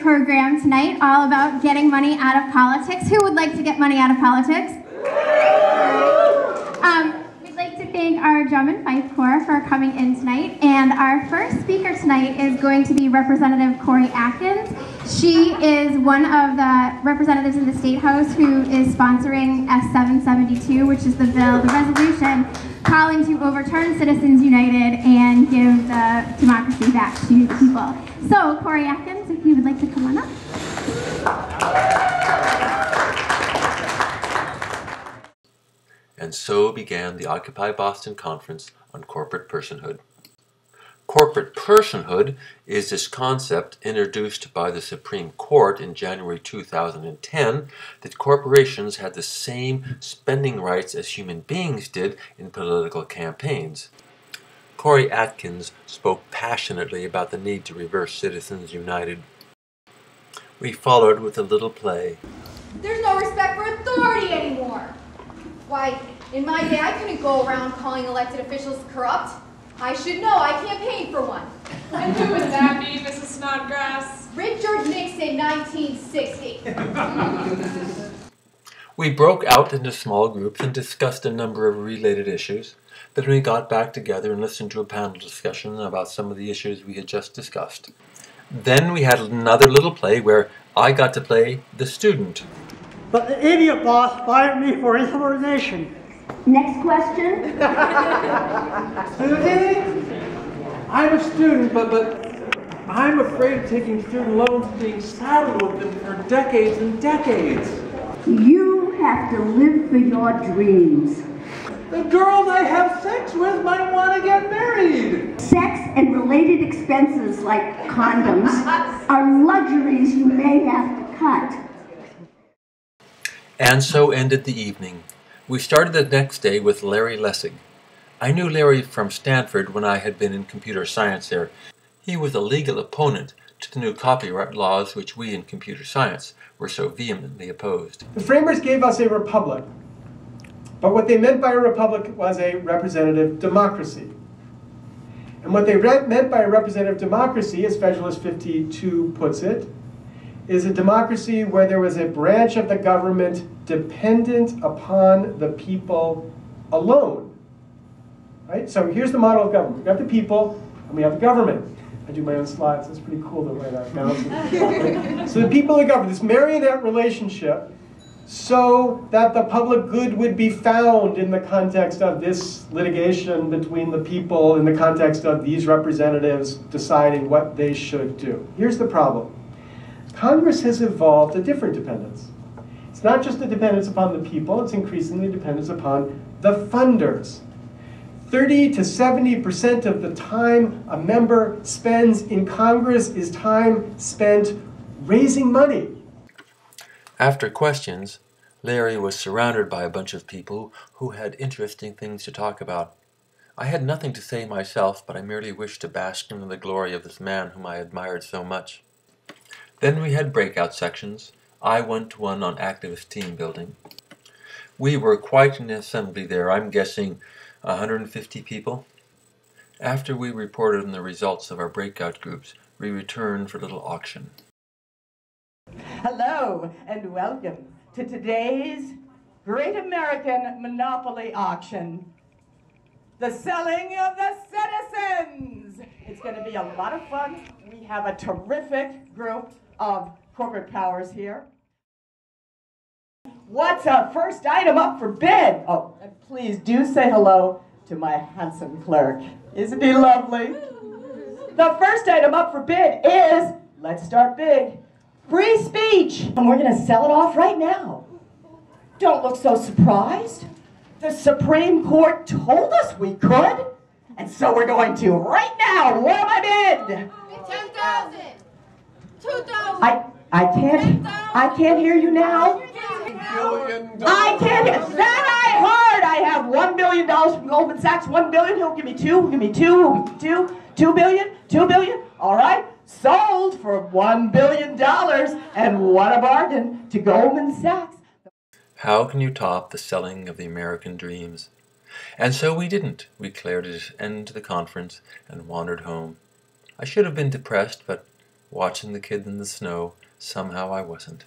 program tonight, all about getting money out of politics. Who would like to get money out of politics? We'd like to thank our Drum and Fife Corps for coming in tonight. And our first speaker tonight is going to be Representative Corey Atkins. She is one of the representatives in the State House who is sponsoring S-772, which is the bill, the resolution, calling to overturn Citizens United and give the democracy back to the people. So, Corey Atkins, if you would like to come on up. And so began the Occupy Boston Conference on Corporate Personhood. Corporate personhood is this concept introduced by the Supreme Court in January 2010 that corporations had the same spending rights as human beings did in political campaigns. Corey Atkins spoke passionately about the need to reverse Citizens United. We followed with a little play. There's no respect for authority anymore. Why, in my day, I couldn't go around calling elected officials corrupt. I should know. I campaigned for one. And who would that be, Mrs. Snodgrass? Richard Nixon, 1960. We broke out into small groups and discussed a number of related issues. Then we got back together and listened to a panel discussion about some of the issues we had just discussed. Then we had another little play where I got to play the student. But the idiot boss fired me for insubordination. Next question. I'm a student, but I'm afraid of taking student loans and being saddled with them for decades and decades. You have to live for your dreams. The girls I have sex with might want to get married. Sex and related expenses like condoms are luxuries you may have to cut. And so ended the evening. We started the next day with Larry Lessig. I knew Larry from Stanford when I had been in computer science there. He was a legal opponent to the new copyright laws which we in computer science were so vehemently opposed. The framers gave us a republic, but what they meant by a republic was a representative democracy. And what they meant by a representative democracy, as Federalist 52 puts it, is a democracy where there was a branch of the government dependent upon the people alone. Right? So here's the model of government. We have the people, and we have the government. I do my own slides. It's pretty cool the way that balances. Right? So the people and the government, this marionette relationship, so that the public good would be found in the context of this litigation between the people, in the context of these representatives deciding what they should do. Here's the problem. Congress has evolved a different dependence. It's not just a dependence upon the people, it's increasingly a dependence upon the funders. 30 to 70% of the time a member spends in Congress is time spent raising money. After questions, Larry was surrounded by a bunch of people who had interesting things to talk about. I had nothing to say myself, but I merely wished to bask in the glory of this man whom I admired so much. Then we had breakout sections. I went to one on activist team building. We were quite an assembly there, I'm guessing 150 people. After we reported on the results of our breakout groups, we returned for a little auction. Hello and welcome to today's Great American Monopoly Auction. The selling of the citizens. It's going to be a lot of fun. We have a terrific group of corporate powers here. What's our first item up for bid? Oh, and please do say hello to my handsome clerk. Isn't he lovely? The first item up for bid is, let's start big, free speech. And we're going to sell it off right now. Don't look so surprised. The Supreme Court told us we could, and so we're going to right now. What am I bid? 10,000. 2,000. I can't hear you now. I can't hear. That I heard. I have $1 billion from Goldman Sachs. $1 billion. He'll give me two. He'll give me two. He'll give me two. $2 billion. $2 billion. All right. Sold for $1 billion. And what a bargain to Goldman Sachs. How can you top the selling of the American dreams? And so we didn't. We declared it an end to the conference and wandered home. I should have been depressed, but watching the kid in the snow, somehow I wasn't.